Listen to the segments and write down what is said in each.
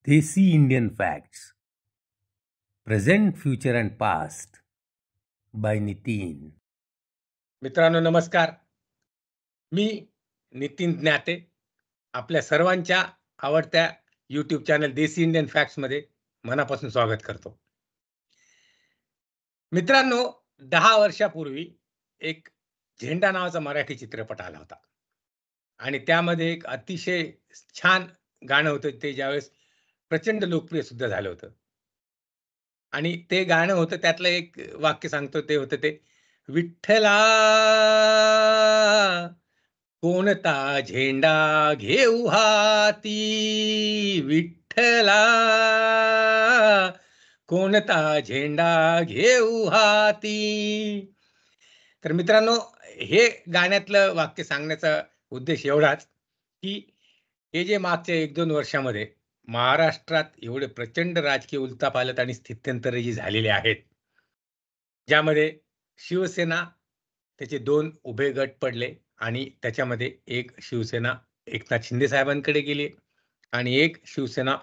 Desi Indian facts present, future and past by Nitin. मित्रांनो नमस्कार. मी नितीन ज्ञाते आपल्या सर्वांच्या आवडत्या YouTube channel Desi Indian facts मध्ये मनापासून स्वागत करतो. मित्रांनो 10 वर्षापूर्वी एक झेंडा नावाचा मराठी चित्रपट आला होता आणि त्यामध्ये एक अतिशय छान गाणं होतं ते ज्यावेळेस प्रचंड लोकप्रिय सुद्धा झालं होतं. आणि ते गाणं होतं त्यातलं एक वाक्य सांगतो ते होतं ते विठ्ठला कोणता झेंडा घेऊ हाती, विठ्ठला कोणता झेंडा घेऊ हाती. तर मित्रांनो हे गाण्यातलं वाक्य सांगण्याचा उद्देश एवढाच की हे जे मागच्या 1-2 वर्षामध्ये महाराष्ट्रात एवढे प्रचंड राजकीय उलथापालथ आणि स्थित्यंतर जी झालेले आहेत, ज्यामध्ये शिवसेना त्याचे 2 उभे गट पडले आणि त्याच्यामध्ये एक शिवसेना एकनाथ शिंदे साहेबांकडे गेली आणि एक शिवसेना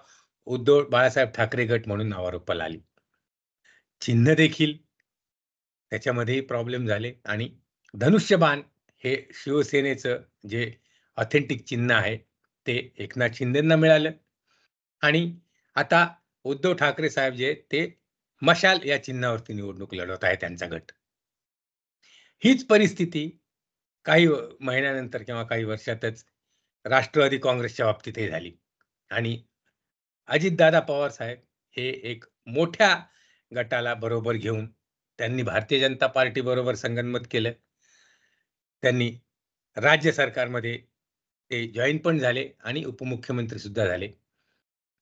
उद्धव बाळासाहेब ठाकरे गट म्हणून नावारूपाला आली. चिन्ह देखील त्याच्यामध्येही प्रॉब्लेम झाले आणि धनुष्यबाण हे शिवसेनेचं जे ऑथेंटिक चिन्ह आहे ते एकनाथ शिंदेंना मिळालं आणि आता उद्धव ठाकरे साहेब जे ते मशाल या चिन्हावरती निवडणूक लढवत आहे त्यांचा गट. हीच परिस्थिती काही महिन्यानंतर किंवा काही वर्षातच राष्ट्रवादी काँग्रेसच्या बाबतीतही झाली आणि अजितदादा पवार साहेब हे एक मोठ्या गटाला बरोबर घेऊन त्यांनी भारतीय जनता पार्टी बरोबर संगनमत केलं. त्यांनी राज्य सरकारमध्ये ते जॉईन पण झाले आणि उपमुख्यमंत्री सुद्धा झाले.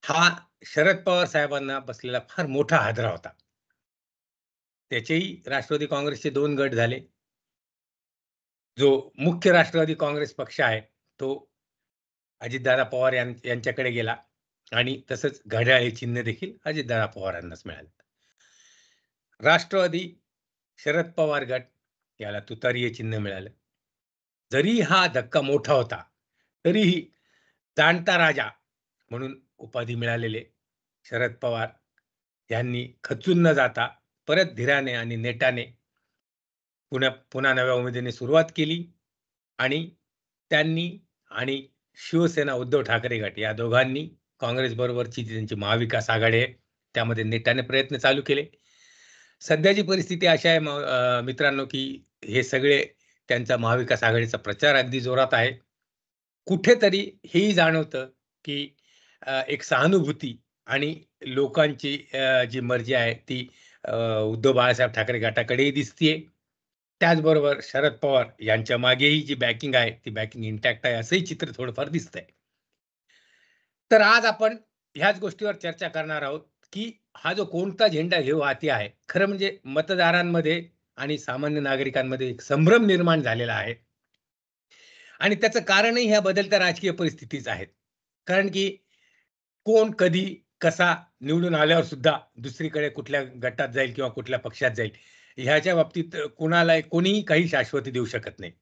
हा शरद पवार साहेबांना बसलेला फार मोठा हादरा होता. त्याचेही राष्ट्रवादी काँग्रेसचे 2 गट झाले. जो मुख्य राष्ट्रवादी काँग्रेस पक्ष आहे तो अजितदादा पवार यांच्याकडे गेला आणि तसंच घड्याळ हे चिन्ह देखील अजितदादा पवारांनाच मिळालं. राष्ट्रवादी शरद पवार गट याला तुतारी हे चिन्ह मिळालं. जरी हा धक्का मोठा होता तरीही जाणता राजा म्हणून उपाधी मिळालेले शरद पवार यांनी खचून न जाता परत धीराने आणि नेटाने पुन्हा नव्या उमेदीने सुरुवात केली आणि त्यांनी आणि शिवसेना उद्धव ठाकरे गट या दोघांनी काँग्रेस बरोबरची त्यांची महाविकास आघाडी आहे त्यामध्ये नेटाने प्रयत्न चालू केले. सध्याची परिस्थिती अशी आहे मित्रांनो की हे सगळे त्यांचा महाविकास आघाडीचा प्रचार अगदी जोरात आहे. कुठेतरी हेही जाणवतं की एक सहानुभूती आणि लोकांची जी मर्जी आहे ती उद्धव बाळासाहेब ठाकरे गटाकडेही दिसतीये. त्याचबरोबर शरद पवार यांच्या मागेही जी बॅकिंग आहे ती बॅकिंग इंटॅक्ट आहे असंही चित्र थोडंफार दिसतंय. तर आज आपण ह्याच गोष्टीवर चर्चा करणार आहोत की हा जो कोणता झेंडा घेऊ हाती आहे, खरं म्हणजे मतदारांमध्ये आणि सामान्य नागरिकांमध्ये एक संभ्रम निर्माण झालेला आहे आणि त्याचं कारणही ह्या बदलत्या राजकीय परिस्थितीच आहेत. कारण की कोण कधी कसा निवडून आल्यावर सुद्धा दुसरीकडे कुठल्या गटात जाईल किंवा कुठल्या पक्षात जाईल ह्याच्या बाबतीत कोणाला कोणीही काही शाश्वती देऊ शकत नाही.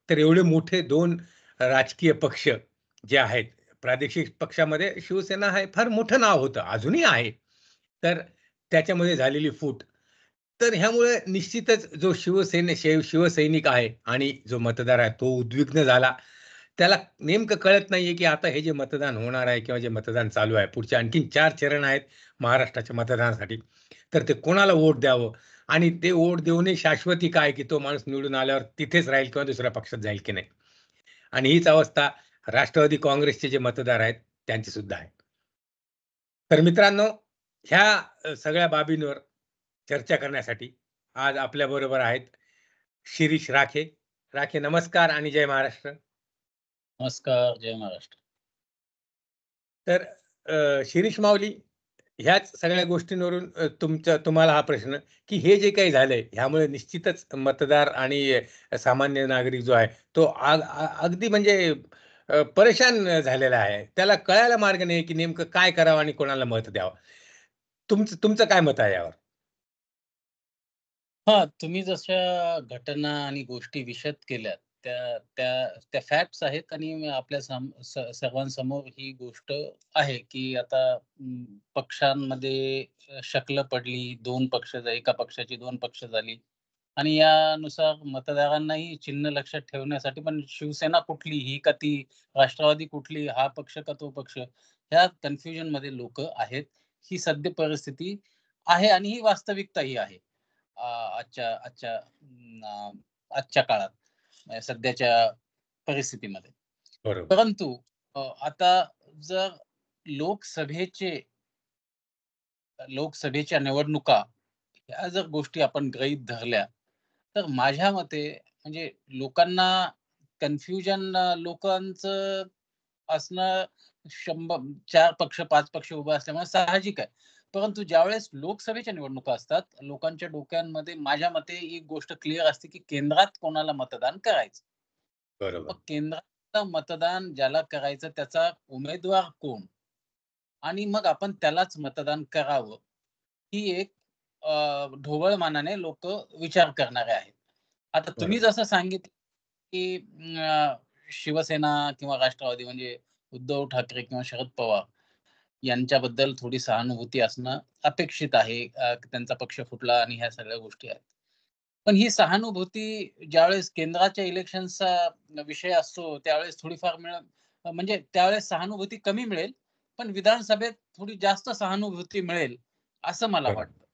तर एवढे मोठे 2 राजकीय पक्ष जे आहेत, प्रादेशिक पक्षामध्ये शिवसेना हे फार मोठं नाव होतं, अजूनही आहे. तर त्याच्यामध्ये झालेली फूट. तर ह्यामुळे निश्चितच जो शिवसैनिक आहे आणि जो मतदार आहे तो उद्विग्न झाला. त्याला नेमकं कळत नाहीये की आता हे जे मतदान होणार आहे किंवा जे मतदान चालू आहे, पुढचे आणखीन 4 चरण आहेत महाराष्ट्राच्या मतदानासाठी. तर ते कोणाला वोट द्यावं आणि ते वोट देऊनही शाश्वती काय की तो माणूस निवडून आल्यावर तिथेच राहील किंवा दुसऱ्या पक्षात जाईल की नाही. आणि हीच अवस्था राष्ट्रवादी काँग्रेसचे जे मतदार आहेत त्यांची सुद्धा आहे. तर मित्रांनो ह्या सगळ्या बाबींवर चर्चा करण्यासाठी आज आपल्या बरोबर आहेत शिरीष राखे. राखे नमस्कार आणि जय महाराष्ट्र. नमस्कार, जय महाराष्ट्र. तर शिरीष माऊली ह्याच सगळ्या गोष्टींवरून तुम्हाला हा प्रश्न की हे जे काही झालंय ह्यामुळे निश्चितच मतदार आणि सामान्य नागरिक जो आहे तो अगदी म्हणजे परेशान झालेला आहे. त्याला कळायला मार्ग नाही की नेमकं काय करावं आणि कोणाला मत द्यावं. तुमचं काय मत आहे यावर? हा, तुम्ही जशा घटना आणि गोष्टी विशद केल्यात त्या त्या त्या फॅक्ट्स आहेत आणि आपल्या सर्वांसमोर ही गोष्ट आहे की आता पक्षांमध्ये शकलं पडली, दोन पक्ष, एका पक्षाची दोन पक्ष झाली आणि यानुसार मतदारांनाही चिन्ह लक्षात ठेवण्यासाठी पण शिवसेना कुठली, ही का ती, राष्ट्रवादी कुठली, हा पक्ष का तो पक्ष, ह्या कन्फ्युजन मध्ये लोक आहेत. ही सद्य परिस्थिती आहे आणि ही वास्तविकताही आहे आजच्या आजच्या आजच्या काळात, सध्याच्या परिस्थितीमध्ये. बरोबर. परंतु आता जर लोकसभेच्या निवडणुका ह्या जर गोष्टी आपण गृहीत धरल्या, तर माझ्या मते म्हणजे लोकांना कन्फ्युजन लोकांचं असणं 4 पक्ष 5 पक्ष उभे असल्यामुळे साहजिक आहे. परंतु ज्यावेळेस लोकसभेच्या निवडणुका असतात, लोकांच्या डोक्यांमध्ये माझ्या मते एक गोष्ट क्लिअर असते की केंद्रात कोणाला मतदान करायचं. बरोबर. मग केंद्रात मतदान ज्याला करायचं त्याचा उमेदवार कोण आणि मग आपण त्यालाच मतदान करावं, ही एक ढोबळमानाने लोक विचार करणारे आहेत. आता तुम्ही बरोबर. जसं सांगितलं की शिवसेना किंवा राष्ट्रवादी म्हणजे उद्धव ठाकरे किंवा शरद पवार यांच्याबद्दल थोडी सहानुभूती असणं अपेक्षित आहे. त्यांचा पक्ष फुटला आणि ह्या सगळ्या गोष्टी आहेत. पण ही सहानुभूती ज्यावेळेस केंद्राच्या इलेक्शनचा विषय असतो त्यावेळेस थोडीफार म्हणजे त्यावेळेस सहानुभूती कमी मिळेल, पण विधानसभेत थोडी जास्त सहानुभूती मिळेल असं मला बरोबर. वाटतं.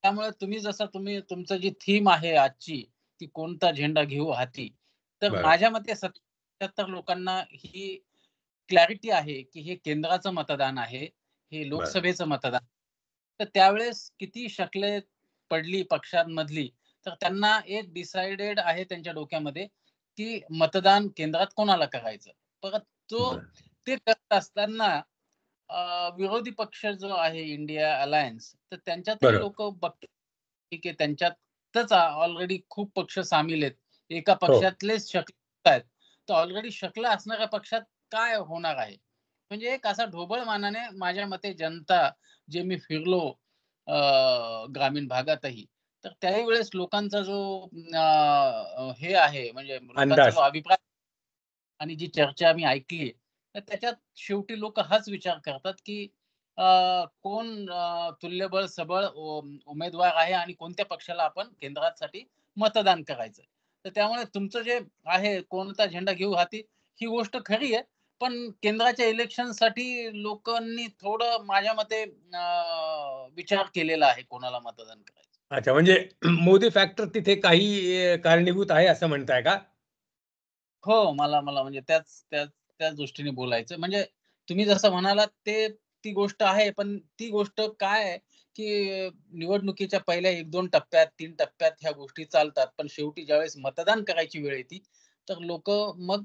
त्यामुळे तुम्ही तुमचं जी थीम आहे आजची, की कोणता झेंडा घेऊ हाती, तर बरोबर. माझ्या मते 77 लोकांना ही क्लॅरिटी आहे की हे केंद्राचं मतदान आहे, हे लोकसभेचं मतदान. तर त्यावेळेस किती शकले पडली पक्षांमधली, तर त्यांना एक डिसाइडेड आहे त्यांच्या डोक्यामध्ये की मतदान केंद्रात कोणाला करायचं. परत ते करत असताना विरोधी पक्ष जो आहे इंडिया अलायन्स, तर त्यांच्यातही बरोबर. लोक बघतात ठीक आहे, त्यांच्यातच ऑलरेडी खूप पक्ष सामील आहेत. एका हो. पक्षातलेच शकले आहेत, तर ऑलरेडी शकला असणाऱ्या पक्षात काय होणार आहे? म्हणजे एक असा ढोबळमानाने माझ्या मते जनता, जे मी फिरलो ग्रामीण भागातही, तर त्याही वेळेस लोकांचा जो हे आहे म्हणजे लोकांचा जो अंदाज. अभिप्राय आणि जी चर्चा मी ऐकली, तर त्याच्यात शेवटी लोक हाच विचार करतात की कोण तुल्यबळ सबळ उमेदवार आहे आणि कोणत्या पक्षाला आपण केंद्रासाठी मतदान करायचं. तर त्यामुळे तुमचं जे आहे कोणता झेंडा घेऊ हाती, ही गोष्ट खरी आहे. पण केंद्राच्या इलेक्शनसाठी लोकांनी थोडं माझ्या मते विचार केलेला आहे कोणाला मतदान करायचं. अच्छा, म्हणजे मोदी फॅक्टर तिथे काही कारणीभूत आहे असं म्हणताय का? हो, मला मला म्हणजे त्याच त्याच त्याच दृष्टीने बोलायचं. म्हणजे तुम्ही जसं म्हणालात ती गोष्ट आहे. पण ती गोष्ट काय आहे, की निवडणुकीच्या पहिल्या 1-2 टप्प्यात, 3 टप्प्यात ह्या गोष्टी चालतात. पण शेवटी ज्यावेळेस मतदान करायची वेळ येते, तर लोकं मग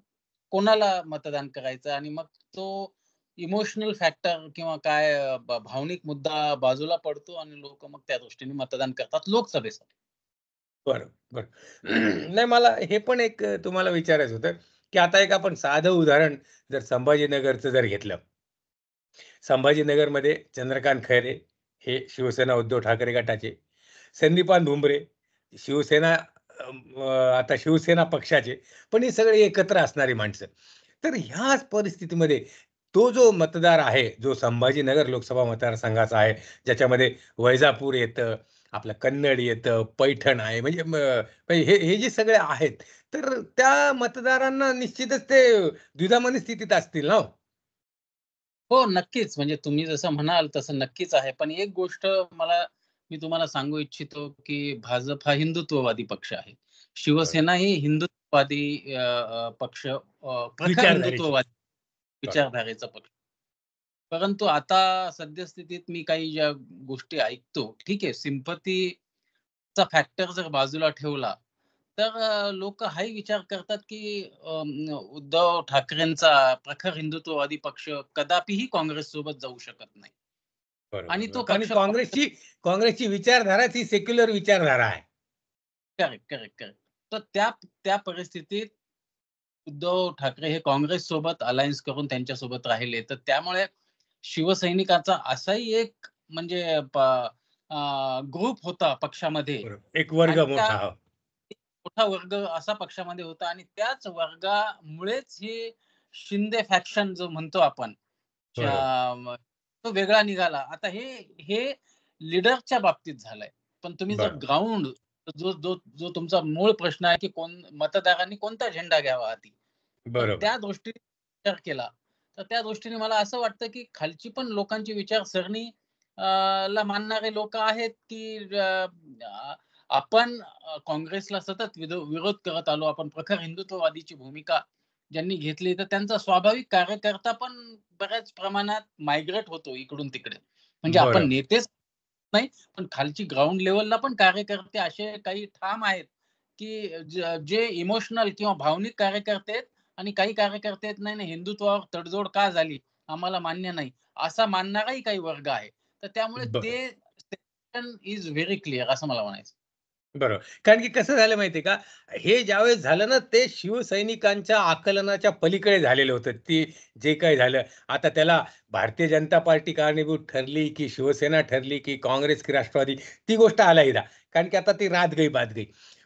कोणाला मतदान करायचं आणि मग तो इमोशनल फॅक्टर किंवा काय भावनिक मुद्दा बाजूला पडतो आणि लोकं मग त्या दृष्टीने मतदान करतात लोकसभेसाठी. बरं, बरं. नाही, मला हे पण एक तुम्हाला विचारायचं होतं, की आता एक आपण साधं उदाहरण जर संभाजीनगरचं जर घेतलं. संभाजीनगरमध्ये चंद्रकांत खैरे हे शिवसेना उद्धव ठाकरे गटाचे, संदीपान भुमरे शिवसेना आता शिवसेना पक्षाचे, पण हे सगळे एकत्र असणारी माणसं. तर ह्याच परिस्थितीमध्ये तो जो मतदार आहे, जो संभाजीनगर लोकसभा मतदारसंघाचा आहे, ज्याच्यामध्ये वैजापूर येतं, आपलं कन्नड येतं, पैठण आहे, म्हणजे म्हणजे हे हे जे सगळे आहेत, तर त्या मतदारांना निश्चितच ते द्विधामनी स्थितीत असतील ना हो? हो, नक्कीच. म्हणजे तुम्ही जसं म्हणाल तसं नक्कीच आहे. पण एक गोष्ट मी तुम्हाला सांगू इच्छितो, की भाजप हा हिंदुत्ववादी पक्ष आहे. बरोबर. शिवसेना ही हिंदुत्ववादी पक्ष, प्रखर विचारधारेची. हिंदुत्ववादी बरोबर. विचारधारेचा पक्ष. परंतु आता सद्यस्थितीत मी काही ज्या गोष्टी ऐकतो, ठीक आहे, सिम्पथीचा फॅक्टर जर बाजूला ठेवला, तर लोकं हाही विचार करतात, की उद्धव ठाकरेंचा प्रखर हिंदुत्ववादी पक्ष कदापिही काँग्रेससोबत जाऊ शकत नाही. बरोबर, आणि तो बरोबर. आणि पक्ष काँग्रेसची विचारधाराच ही सेक्युलर विचारधारा आहे. Correct, correct, correct. तर त्या त्या परिस्थितीत उद्धव ठाकरे हे काँग्रेससोबत अलायन्स करून त्यांच्यासोबत राहिले. तर त्यामुळे शिवसैनिकाचा असाही एक म्हणजे ग्रुप होता पक्षामध्ये बरोबर. एक वर्ग आणि मोठा. हो. मोठा वर्ग असा पक्षामध्ये होता आणि त्याच वर्गामुळेच हे शिंदे फॅक्शन जो म्हणतो आपण बरोबर. तो वेगळा निघाला. आता हे हे लीडरच्या बाबतीत झालंय. पण तुम्ही जर बरोबर. ग्राउंड जो जो जो तुमचा मूळ प्रश्न आहे, की मतदारांनी कोणता झेंडा घ्यावा आधी. तर बरोबर. त्या दृष्टीने विचार केला. तर त्या दृष्टीने मला असं वाटतं, की खालची पण लोकांची विचारसरणी ला मानणारे लोकं आहेत, की आपण काँग्रेसला सतत विरोध करत आलो. आपण प्रखर हिंदुत्ववादीची भूमिका ज्यांनी घेतली, तर त्यांचा स्वाभाविक कार्यकर्ता पण बऱ्याच प्रमाणात मायग्रेट होतो इकडून-तिकडे. म्हणजे आपण बरोबर. नेतेच नाही, पण खालची ग्राउंड लेव्हलला पण कार्यकर्ते असे काही ठाम आहेत, की जे इमोशनल किंवा भावनिक कार्यकर्ते आहेत आणि काही कार्यकर्ते आहेत, नाही, नाही हिंदुत्वावर तडजोड का झाली? आम्हाला मान्य नाही. असा मानणाराही काही वर्ग आहे. तर त्यामुळे बरं. ते सेक्शन इज व्हेरी क्लिअर असं मला म्हणायचं. बरोबर. कारण की कसं झालं माहिती आहे का, हे ज्यावेळेस झालं ना, ते शिवसैनिकांच्या आकलनाच्या पलीकडे झालेलं होतं. ते जे काही झालं, आता त्याला भारतीय जनता पार्टी कारणीभूत ठरली, की शिवसेना ठरली, की काँग्रेस, की राष्ट्रवादी, ती गोष्ट अलहिदा. कारण की आता ती रात गई बात गई.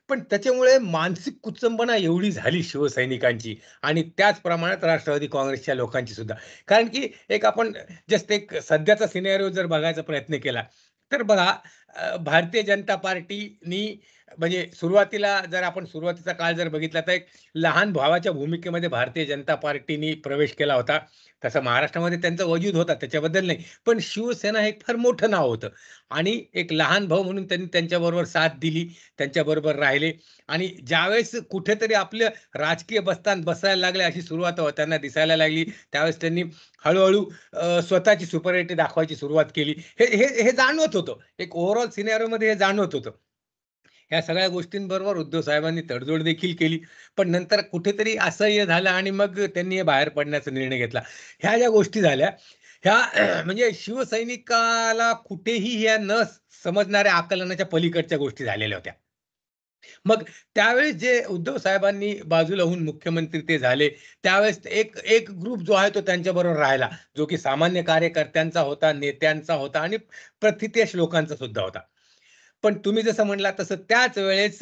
पण त्याच्यामुळे मानसिक कुचंबना एवढी झाली शिवसैनिकांची आणि त्याच प्रमाणात राष्ट्रवादी काँग्रेसच्या लोकांची सुद्धा. कारण की एक आपण जस्ट एक सध्याचा सिनेरिओ जर बघायचा प्रयत्न केला, तर बघा भारतीय जनता पार्टीनी म्हणजे सुरुवातीला जर आपण सुरुवातीचा काळ जर बघितला तर एक लहान भावाच्या भूमिकेमध्ये भारतीय जनता पार्टीनी प्रवेश केला होता. तसं महाराष्ट्रामध्ये त्यांचा वजूद होता त्याच्याबद्दल नाही. पण शिवसेना हे एक फार मोठं नाव होतं आणि एक लहान भाऊ म्हणून त्यांनी त्यांच्याबरोबर साथ दिली, त्यांच्याबरोबर राहिले आणि ज्यावेळेस कुठेतरी आपलं राजकीय बस्तान बसायला लागले अशी सुरुवात त्यांना दिसायला लागली, त्यावेळेस त्यांनी हळू स्वतःची सुपरिटी दाखवायची सुरुवात केली. हे जाणवत होतं. एक ओव्हरऑल सिनेरिओमध्ये हे जाणवत होतं. ह्या सगळ्या गोष्टींबरोबर उद्धव साहेबांनी तडजोड देखील केली. पण नंतर कुठेतरी असह्य झालं आणि मग त्यांनी हे बाहेर पडण्याचा निर्णय घेतला. ह्या ज्या गोष्टी झाल्या, ह्या म्हणजे शिवसैनिकाला कुठेही ह्या न समजणाऱ्या आकलनाच्या पलीकडच्या गोष्टी झालेल्या होत्या. मग त्यावेळेस जे उद्धव साहेबांनी बाजूला होऊन मुख्यमंत्री ते झाले, त्यावेळेस एक एक ग्रुप जो आहे तो त्यांच्याबरोबर राहिला, जो की सामान्य कार्यकर्त्यांचा होता, नेत्यांचा होता आणि प्रथितयश लोकांचा सुद्धा होता. पण तुम्ही जसं म्हटलात तसं त्याच वेळेस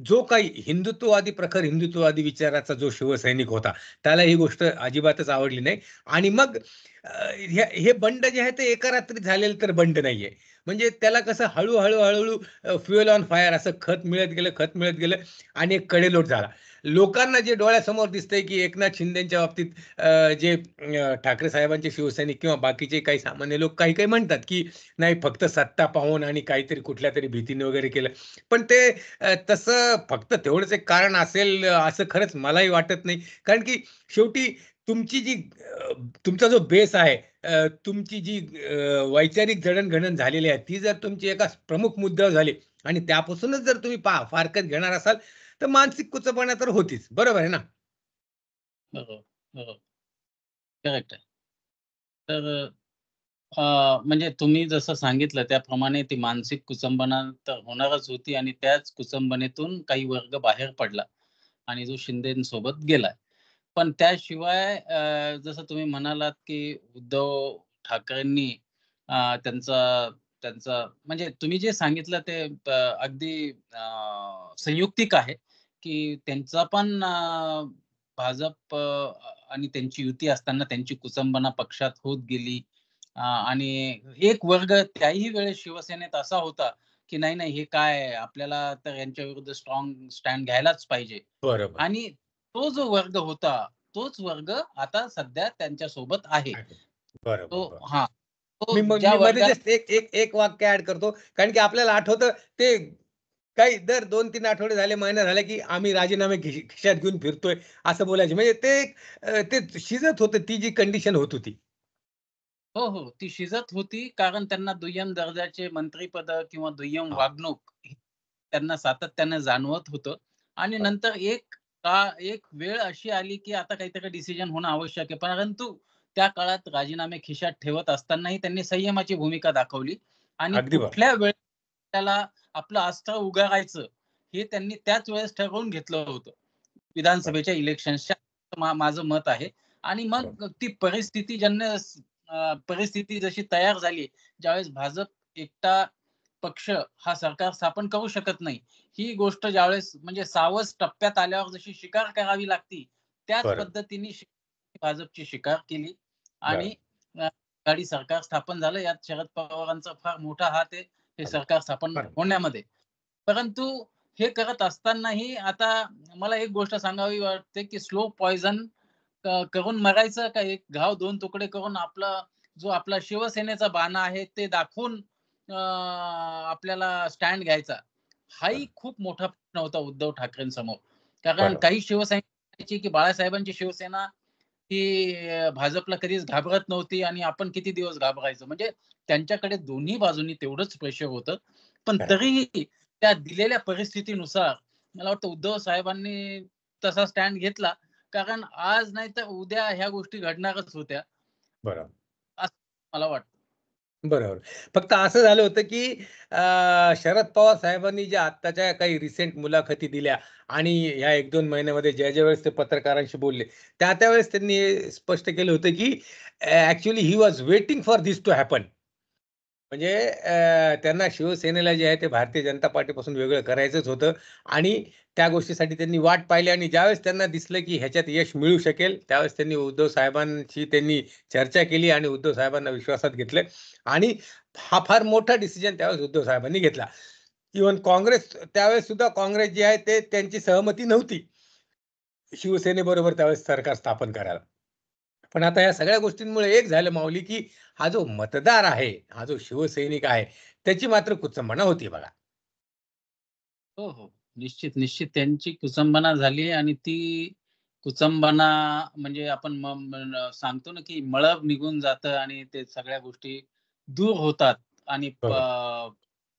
जो काही प्रखर हिंदुत्ववादी विचाराचा जो शिवसैनिक होता, त्याला ही गोष्ट अजिबातच आवडली नाही आणि मग हे बंड जे आहे ते एका रात्रीत झालेलं तर बंड नाहीये. म्हणजे त्याला कसं हळू-हळू फ्युअल ऑन फायर असं खत मिळत गेलं, खत मिळत गेलं आणि एक कडेलोट झाला. लोकांना जे डोळ्यासमोर दिसतंय, की एकनाथ शिंदेच्या बाबतीत जे ठाकरे साहेबांचे शिवसैनिक किंवा बाकीचे काही सामान्य लोक काही-काही म्हणतात, की नाही फक्त सत्ता पाहून आणि काहीतरी कुठल्यातरी भीतीने वगैरे केलं. पण ते तसं फक्त तेवढंच एक कारण असेल असं खरंच मलाही वाटत नाही. कारण की शेवटी तुमची जी तुमचा जो बेस आहे, तुमची जी वैचारिक जडणघडण झालेली आहे, ती जर तुमची एका प्रमुख मुद्द्यावर झाली आणि त्यापासूनच जर तुम्ही फारकत घेणार असाल, तर मानसिक कुचंबना तर होतीच. बरोबर आहे ना? बरोबर, बरोबर. करेक्ट आहे. तर म्हणजे तुम्ही जसं सांगितलं त्याप्रमाणे ती मानसिक कुचंबना तर होणारच होती आणि त्याच कुचंबनेतून काही वर्ग बाहेर पडला आणि जो शिंदेसोबत गेलाय. पण त्याशिवाय जसं तुम्ही म्हणालात, की उद्धव ठाकरेंनी त्यांचा त्यांचा म्हणजे तुम्ही जे सांगितलं ते अगदी संयुक्तिक आहे, की त्यांचा पण भाजप आणि त्यांची युती असताना त्यांची कुचंबना पक्षात होत गेली. आणि एक वर्ग त्याही वेळेस शिवसेनेत असा होता, की नाही, नाही हे काय आहे, आपल्याला तर यांच्याविरुद्ध स्ट्रॉंग स्टँड घ्यायलाच पाहिजे. बरोबर. आणि तो जो वर्ग होता, तोच वर्ग आता सध्या त्यांच्यासोबत आहे. आहे. बरोबर, तो बरोबर. हां, तो मी मग ज्या मी मध्ये वर्गाला जस्ट एक एक एक वाक्य ॲड करतो. कारण की आपल्याला आठवतं ते काही दर 2-3 आठवडे झाले, महिना झाला, की आम्ही राजीनामे खिशात घेऊन फिरतोय, असं बोलायचे. म्हणजे ते ते शिजत होतं, ती जी कंडिशन होत होती. हो, हो. ती शिजत होती कारण त्यांना दुय्यम दर्जाचे मंत्रिपद किंवा दुय्यम हां, वागणूक हे त्यांना सातत्याने जाणवत होतं आणि बरं. नंतर एक वेळ अशी आली, की आता काहीतरी डिसिजन होणं आवश्यक आहे. परंतु त्या काळात राजीनामे खिशात ठेवत असतानाही त्यांनी संयमाची भूमिका दाखवली आणि अगदी बरोबर. कुठल्या वेळेस त्याला आपलं अस्त्र उगारायचं हे त्यांनी त्याच वेळेस ठरवून घेतलं होतं. बरं, विधानसभेच्या इलेक्शन्सच्या माझं मत आहे आणि बरोबर. मग ती परिस्थिती जशी तयार झाली, ज्यावेळेस भाजप एकटा पक्ष हा सरकार स्थापन करू शकत नाही. ही गोष्ट ज्यावेळेस म्हणजे सावज टप्प्यात आल्यावर जशी शिकार करावी लागती, त्याच बरं, पद्धतीने भाजपची शिकार केली बरं, आणि आघाडी सरकार स्थापन झालं. यात शरद पवारांचा फार मोठा हात आहे हे बरं, सरकार स्थापन बरं. होण्यामध्ये. परंतु हे करत असतानाही आता मला एक गोष्ट सांगावी वाटते, की स्लो पॉइझन करून मरायचं का एक घाव दोन तुकडे करून आपला शिवसेनेचा बाणा आहे ते दाखवून आपल्याला स्टँड घ्यायचा. हाही बरं, खूप मोठा प्रश्न होता उद्धव ठाकरेंसमोर. कारण बरोबर. काही शिवसैनिक म्हणायचे, की बाळासाहेबांची शिवसेना ही भाजपला कधीच घाबरत नव्हती आणि आपण किती दिवस घाबरायचं. म्हणजे त्यांच्याकडे दोन्ही बाजूंनी तेवढंच प्रेशर होतं. पण खरं आहे. तरीही त्या दिलेल्या परिस्थितीनुसार मला वाटतं उद्धव साहेबांनी तसा स्टँड घेतला. कारण आज नाही तर उद्या ह्या गोष्टी घडणारच होत्या, बरोबर. असं मला वाटतं. बरोबर. फक्त असं झालं होतं, की शरद पवार साहेबांनी ज्या आत्ताच्या काही रिसेंट मुलाखती दिल्या आणि ह्या 1-2 महिन्यामध्ये ज्या-ज्या वेळेस ते पत्रकारांशी बोलले, त्या-त्यावेळेस त्यांनी हे स्पष्ट केलं होतं, की actually he was waiting for this to happen. म्हणजे त्यांना शिवसेनेला जे आहे ते भारतीय जनता पार्टीपासून वेगळं करायचंच होतं आणि त्या गोष्टीसाठी त्यांनी वाट पाहिली आणि ज्यावेळेस त्यांना दिसलं, की ह्याच्यात यश मिळू शकेल, त्यावेळेस त्यांनी उद्धव साहेबांशी चर्चा केली आणि उद्धव साहेबांना विश्वासात घेतलं आणि हा फार मोठा डिसिजन त्यावेळेस उद्धव साहेबांनी घेतला. इव्हन काँग्रेस त्यावेळेस सुद्धा काँग्रेस जी आहे ते त्यांची सहमती नव्हती. शिवसेनेबरोबर त्यावेळेस सरकार स्थापन करायला. पण आता या सगळ्या गोष्टींमुळे एक झालं माऊली, की हा जो मतदार आहे, हा जो शिवसैनिक आहे, त्याची मात्र कुचंबणा होती बघा. हो, हो. निश्चित, निश्चित त्यांची कुचंबना झाली आणि ती कुचंबना म्हणजे आपण सांगतो ना, की मळभ निघून जातं आणि ते सगळ्या गोष्टी दूर होतात आणि बरोबर.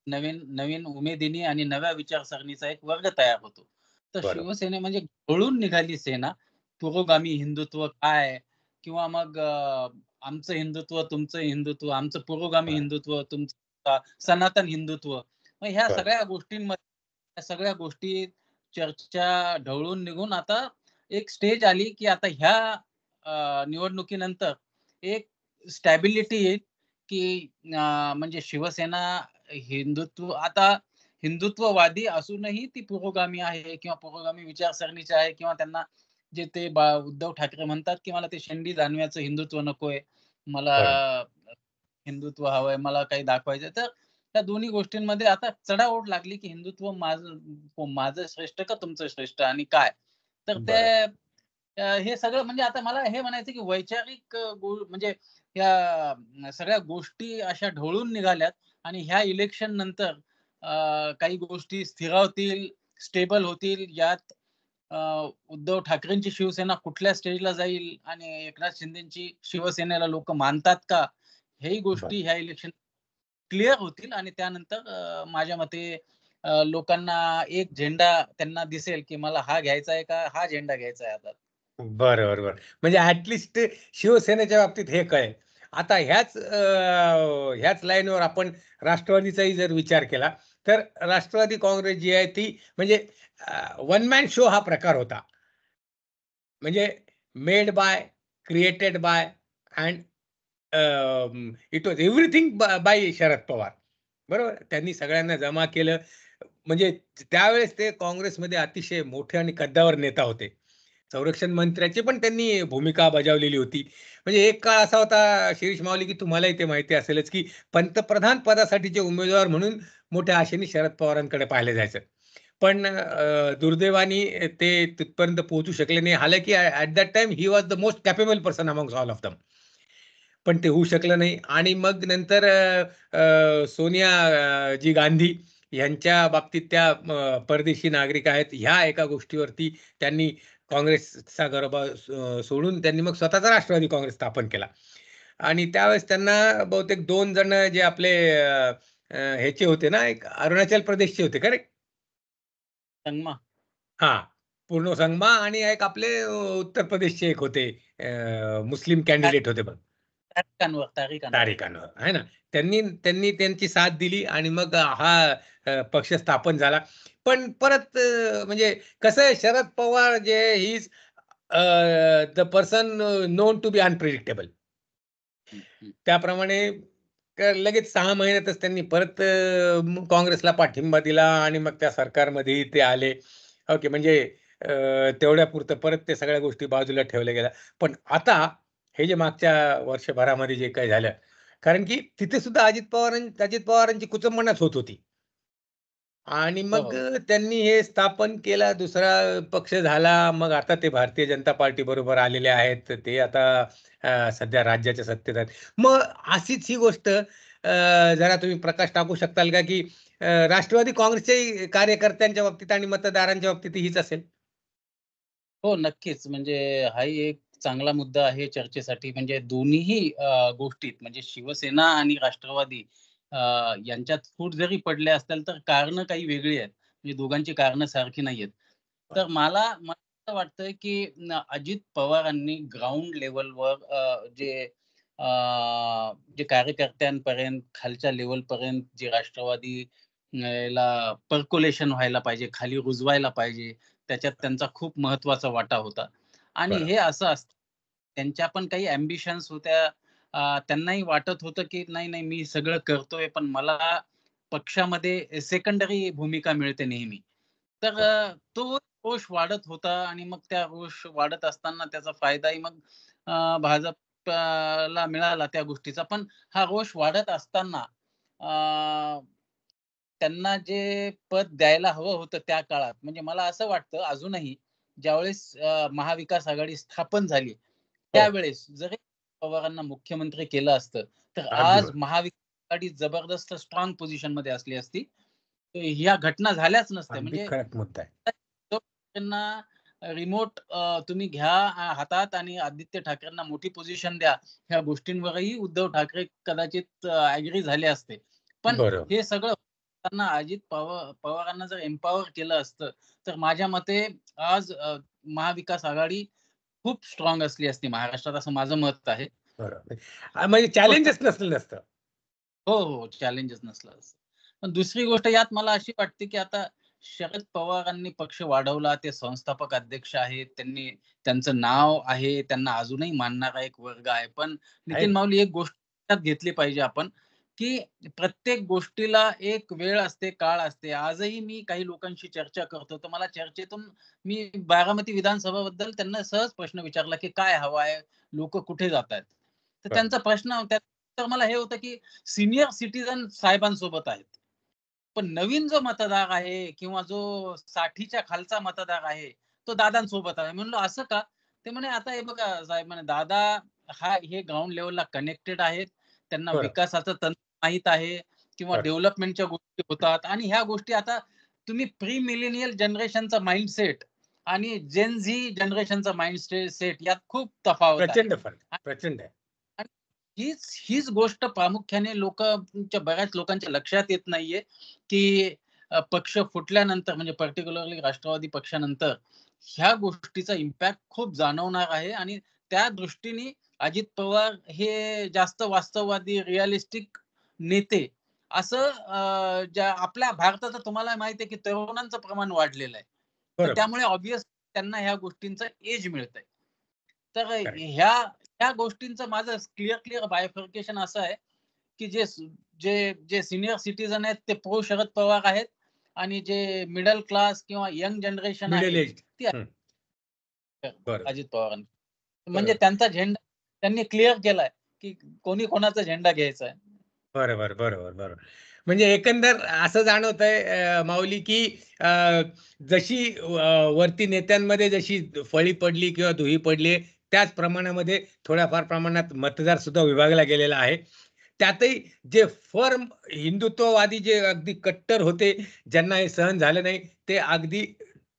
नवीन नवीन उमेदीने आणि नव्या विचारसरणीचा एक वर्ग तयार होतो. तर बरोबर. शिवसेने म्हणजे गळून निघाली सेना. पुरोगामी हिंदुत्व काय किंवा मग आमचं हिंदुत्व, तुमचं हिंदुत्व, आमचं पुरोगामी बरं, हिंदुत्व, तुमचं सनातन हिंदुत्व. मग ह्या बरं. सगळ्या गोष्टींमध्ये या सगळ्या गोष्टी चर्चा ढवळून निघून आता एक स्टेज आली, की आता ह्या निवडणुकीनंतर एक स्टॅबिलिटी येईल, की म्हणजे शिवसेना आता हिंदुत्ववादी असूनही ती पुरोगामी आहे किंवा पुरोगामी विचारसरणीची आहे किंवा त्यांना जे ते उद्धव ठाकरे म्हणतात, की मला ते शेंडी दानव्याचं हिंदुत्व नकोय. मला बरोबर. हिंदुत्व हवंय, मला काही दाखवायचंय. तर त्या दोन्ही गोष्टींमध्ये आता चढाओढ लागली, की हिंदुत्व माझं श्रेष्ठ का तुमचं श्रेष्ठ आणि काय? तर ते बरोबर. हे सगळं म्हणजे आता मला हे म्हणायचं, की वैचारिक म्हणजे या सगळ्या गोष्टी अशा ढवळून निघाल्यात आणि ह्या इलेक्शन नंतर काही गोष्टी स्थिरावतील, स्टेबल होतील. यात अ, उद्धव ठाकरेंची शिवसेना कुठल्या स्टेजला जाईल आणि एकनाथ शिंदेची शिवसेनेला लोकं मानतात का? हेही बरं. गोष्टी ह्या इलेक्शन क्लिअर होतील आणि त्यानंतर माझ्या मते लोकांना एक झेंडा त्यांना दिसेल, की मला हा घ्यायचा आहे का हा झेंडा घ्यायचा आहे हातात. बरं, बरं, बरं. म्हणजे शिवसेनेच्या बाबतीत हे कळेल. आता ह्याच लाईनवर आपण राष्ट्रवादीचाही जर विचार केला, तर राष्ट्रवादी काँग्रेस जी आहे ती म्हणजे वन मॅन शो हा प्रकार होता. म्हणजे made by, created by and it was everything by Sharad Pawar. बरोबर. त्यांनी सगळ्यांना जमा केलं. म्हणजे त्यावेळेस ते काँग्रेसमध्ये अतिशय मोठे आणि कद्दावर नेता होते. संरक्षण मंत्र्याची पण त्यांनी भूमिका बजावलेली होती. म्हणजे एक काळ असा होता शिरीष माऊली, की तुम्हालाही ते माहिती असेलच, की पंतप्रधान पदासाठीचे उमेदवार म्हणून मोठ्या आशेने शरद पवारांकडे पाहिलं जायचं. पण दुर्दैवाने ते तिथपर्यंत पोहोचू शकले नाही. हालांकी at that time he was the most capable person amongst all of them. पण ते होऊ शकलं नाही आणि मग नंतर सोनिया जी गांधी यांच्या बाबतीत त्या परदेशी नागरिक आहेत, ह्या एका गोष्टीवरती त्यांनी काँग्रेसचा गरबा सोडून त्यांनी मग स्वतःचा राष्ट्रवादी काँग्रेस स्थापन केला. आणि त्यावेळेस त्यांना बहुतेक 2 जण जे आपले ह्याचे होते ना, एक अरुणाचल प्रदेशचे होते करेक्ट? संगमा हां, पूर्ण संगमा आणि एक आपले उत्तर प्रदेशचे एक होते मुस्लिम कॅन्डिडेट होते बघ. तारीख अनवर, तारीख अनवर. तारिक अनवर, आहे ना. त्यांनी त्यांनी त्यांची साथ दिली आणि मग हा पक्ष स्थापन झाला. पण परत म्हणजे कसं आहे शरद पवार जे he is the person known to be unpredictable. हं, हं. त्याप्रमाणे लगेच 6 महिन्यातच त्यांनी परत काँग्रेसला पाठिंबा दिला आणि मग त्या सरकारमध्येही ते आले. ओके. म्हणजे तेवढ्यापुरतं परत ते सगळ्या गोष्टी बाजूला ठेवल्या गेल्या. पण आता हे जे मागच्या वर्षभरामध्ये जे काही झालं, कारण की तिथे सुद्धा अजित पवारांची कुचंबणाच होत होती. आणि हो, मग हो. त्यांनी हे स्थापन केला, दुसरा पक्ष झाला. मग आता ते भारतीय जनता पार्टी बरोबर आलेले आहेत. तर ते आता सध्या राज्याच्या सत्तेत आहेत. मग अशीच ही गोष्ट जरा तुम्ही प्रकाश टाकू शकाल का, की राष्ट्रवादी काँग्रेसच्याही कार्यकर्त्यांच्या बाबतीत आणि मतदारांच्या बाबतीत हीच असेल? हो, नक्कीच. म्हणजे हाही एक चांगला मुद्दा आहे चर्चेसाठी. म्हणजे दोन्हीही गोष्टीत म्हणजे शिवसेना आणि राष्ट्रवादी अ, यांच्यात फूट जरी पडल्या असतील, तर कारणं काही वेगळी आहेत. म्हणजे दोघांची कारणं सारखी नाहीयेत. तर मला असं वाटतंय, की अजित पवारांनी ग्राउंड लेव्हलवर अ, जे कार्यकर्त्यांपर्यंत, खालच्या लेव्हलपर्यंत जे राष्ट्रवादी ला पर्क्युलेशन व्हायला पाहिजे, खाली रुजवायला पाहिजे. त्याच्यात त्यांचा खूप महत्त्वाचा वाटा होता. आणि बरं. हे असं असतं, त्यांच्या पण काही अँबिशन्स होत्या. त्यांनाही वाटत होतं, की नाही, मी सगळं करतोय, पण मला पक्षामध्ये सेकंडरी भूमिका मिळते नेहमी. तर बरं. तो रोष वाढत होता आणि मग त्या रोष वाढत असताना त्याचा फायदाही मग भाजपला मिळाला त्या गोष्टीचा. पण हा रोष वाढत असताना अ, त्यांना जे पद द्यायला हवं होतं त्या काळात, म्हणजे मला असं वाटतं अजूनही ज्यावेळेस महाविकास आघाडी स्थापन झाली, हो. त्यावेळेस जरी पवारांना मुख्यमंत्री केलं असतं, तर अगदी आज बरोबर. महाविकास आघाडी जबरदस्त स्ट्रॉंग पोझिशनमध्ये असली असती. तर ह्या घटना झाल्याच नसत्या. अगदी म्हणजे खरा मुद्दा आहे. त्यांना रिमोट तुम्ही घ्या हातात आणि आदित्य ठाकरेंना मोठी पोझिशन द्या. ह्या गोष्टींवरही उद्धव ठाकरे कदाचित ॲग्री झाले असते. पण बरोबर. हे सगळं त्यांना अजित पवारांना जर एम्पॉवर केलं असतं, तर माझ्या मते आज महाविकास आघाडी खूप स्ट्रॉंग असली असती महाराष्ट्रात, असं माझं मत आहे. बरोबर. म्हणजे गोष्ट चॅलेंजच नसतं. हो, हो. चॅलेंजच नसलं असं. पण दुसरी गोष्ट यात मला अशी वाटते, की आता शरद पवारांनी पक्ष वाढवला. ते संस्थापक अध्यक्ष आहेत. त्यांचं नाव आहे. त्यांना अजूनही मानणारा एक वर्ग आहे. पण आहे. नितीन माऊली एक गोष्ट लक्षात घेतली पाहिजे आपण, की प्रत्येक गोष्टीला एक वेळ असते, काळ असते. आजही मी काही लोकांशी चर्चा करतो, तर मला चर्चेतून मी बारामती विधानसभाबद्दल त्यांना सहज प्रश्न विचारला, की "काय हवं आहे? लोकं कुठे जातायत?" तर बरं. त्यांचा प्रश्न तर मला हे होतं, की सीनियर सिटिझन साहेबांसोबत आहेत. पण नवीन जो मतदार आहे किंवा जो 60च्या खालचा मतदार आहे, तो दादांसोबत आहे. म्हणलं असं का? ते म्हणे, "आता हे बघा साहेब," म्हणे, "दादा हे ग्राउंड लेव्हलला कनेक्टेड आहेत. त्यांना बरं. विकासाचं तंत्र माहीत आहे किंवा बरं. डेव्हलपमेंटच्या गोष्टी होतात आणि ह्या गोष्टी आता तुम्ही प्री मिलेनियल जनरेशनचा माइंडसेट आणि जेन झी जनरेशनचा सेट यात खूप तफावत आहे." प्रचंड फरक. प्रचंड आहे. आणि हीच गोष्ट प्रामुख्याने बऱ्याच लोकांच्या लक्षात येत नाहीये, की पक्ष फुटल्यानंतर म्हणजे पर्टिक्युलरली राष्ट्रवादी पक्षानंतर ह्या गोष्टीचा इम्पॅक्ट खूप जाणवणार आहे आणि त्या दृष्टीने अजित पवार हे जास्त वास्तववादी, रिअलिस्टिक नेते असं ज्या आपल्या भारतात तुम्हाला माहिती आहे, की तरुणांचं प्रमाण वाढलेलं आहे. तर बरोबर. त्यामुळे ऑब्व्हियस त्यांना ह्या गोष्टींचं एज मिळतंय. तर करेक्ट. ह्या गोष्टींचं माझं क्लिअर बायफर्केशन असं आहे, की जे सीनियर सिटिझन आहेत ते प्रो शरद पवार आहेत आणि जे मिडल क्लास किंवा यंग जनरेशन मिडल आहे, एज. ती हं. बरोबर. अजित पवारांची. म्हणजे बरोबर. त्यांचा झेंडा त्यांनी क्लिअर केलाय, की कोणी कोणाचा झेंडा घ्यायचा आहे. बरोबर, बरोबर, बरोबर. म्हणजे एकंदर असं जाणवतंय माऊली, की जशी वरती नेत्यांमध्ये जशी फळी पडली किंवा धुळी पडली त्याच प्रमाणामध्ये थोड्याफार प्रमाणात मतदार सुद्धा विभागला गेलेला आहे. त्यातही जे फर्म हिंदुत्ववादी जे अगदी कट्टर होते, ज्यांना हे सहन झालं नाही, ते अगदी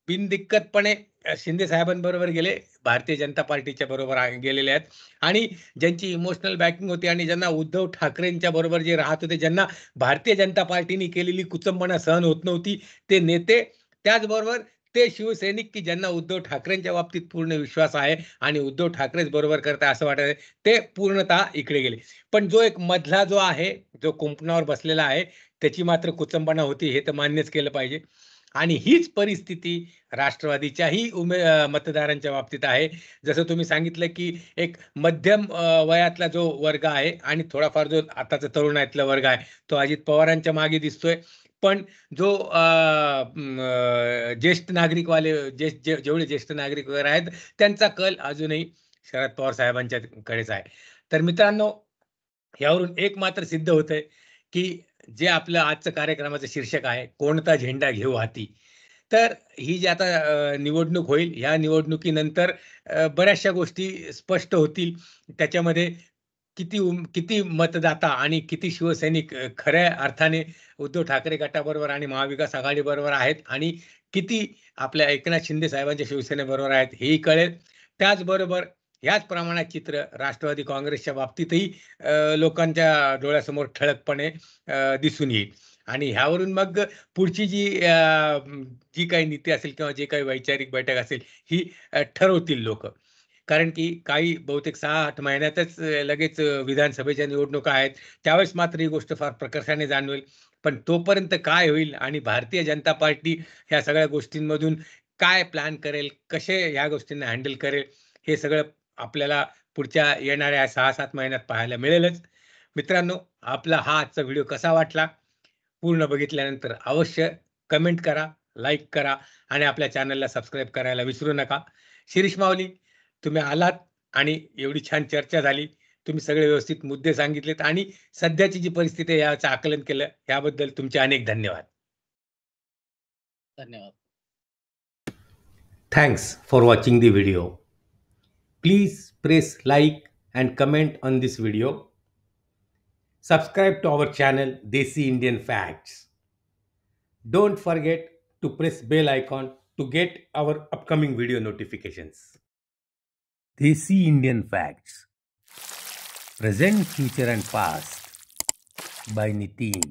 बिनदिक्कतपणे शिंदे साहेबांबरोबर गेले. भारतीय जनता पार्टीच्या बरोबर गेलेले आहेत आणि ज्यांची इमोशनल बॅकिंग होती आणि ज्यांना उद्धव ठाकरेंच्या बरोबर जे राहत होते, ज्यांना भारतीय जनता पार्टीने केलेली कुचंबणा सहन होत नव्हती, ते नेते. त्याचबरोबर ते शिवसैनिक, की ज्यांना उद्धव ठाकरेंच्या बाबतीत पूर्ण विश्वास आहे आणि उद्धव ठाकरेच बरोबर करताय असं वाटत ते पूर्णतः इकडे गेले. पण जो एक मधला जो आहे, जो कुंपणावर बसलेला आहे, त्याची मात्र कुचंबणा होती हे तर मान्यच केलं पाहिजे. आणि हीच परिस्थिती राष्ट्रवादीच्याही मतदारांच्या बाबतीत आहे. जसं तुम्ही सांगितलं की एक मध्यम वयातला जो वर्ग आहे आणि थोडाफार जो आताचा तरुणातला वर्ग आहे तो अजित पवारांच्या मागे दिसतोय. पण जो ज्येष्ठ नागरिकवाले जेवढे ज्येष्ठ नागरिक वगैरे आहेत त्यांचा कल अजूनही शरद पवार साहेबांच्याकडेच आहे. तर मित्रांनो, यावरून एक मात्र सिद्ध होतंय की जे आपलं आजचं कार्यक्रमाचं शीर्षक आहे, कोणता झेंडा घेऊ हाती. तर ही जी आता निवडणूक होईल, ह्या निवडणुकीनंतर बऱ्याचशा गोष्टी स्पष्ट होतील. त्याच्यामध्ये किती मतदाता आणि किती शिवसैनिक खऱ्या अर्थाने उद्धव ठाकरे गटाबरोबर आणि महाविकास आघाडीबरोबर आहेत आणि किती आपल्या एकनाथ शिंदे साहेबांच्या शिवसेनेबरोबर आहेत हेही कळेल. त्याचबरोबर ह्याच प्रमाणात चित्र राष्ट्रवादी काँग्रेसच्या बाबतीतही लोकांच्या डोळ्यासमोर ठळकपणे दिसून येईल. आणि ह्यावरून मग पुढची जी काही नीती असेल किंवा जे काही वैचारिक बैठक असेल ही ठरवतील लोक. कारण की काही बहुतेक 6-8 महिन्यातच लगेच विधानसभेच्या निवडणुका आहेत. त्यावेळेस मात्र ही गोष्ट फार प्रकर्षाने जाणवेल. पण तोपर्यंत काय होईल आणि भारतीय जनता पार्टी ह्या सगळ्या गोष्टींमधून काय प्लॅन करेल, कसे ह्या गोष्टींना हँडल करेल, हे सगळं आपल्याला पुढच्या येणाऱ्या 6-7 महिन्यात पाहायला मिळेलच. मित्रांनो, आपला हा आजचा व्हिडिओ कसा वाटला? पूर्ण बघितल्यानंतर अवश्य कमेंट करा, लाईक करा आणि आपल्या चॅनलला सबस्क्राईब करायला विसरू नका. शिरीष माऊली, तुम्ही आलात आणि एवढी छान चर्चा झाली. तुम्ही सगळे व्यवस्थित मुद्दे सांगितलेत आणि सध्याची जी परिस्थिती आहे याचं आकलन केलं, याबद्दल तुमचे अनेक धन्यवाद. धन्यवाद. Thanks for watching the video. Please press like and comment on this video. Subscribe to our channel Desi Indian Facts. Don't forget to press bell icon to get our upcoming video notifications. Desi Indian Facts. Present, Future and Past by Nitin.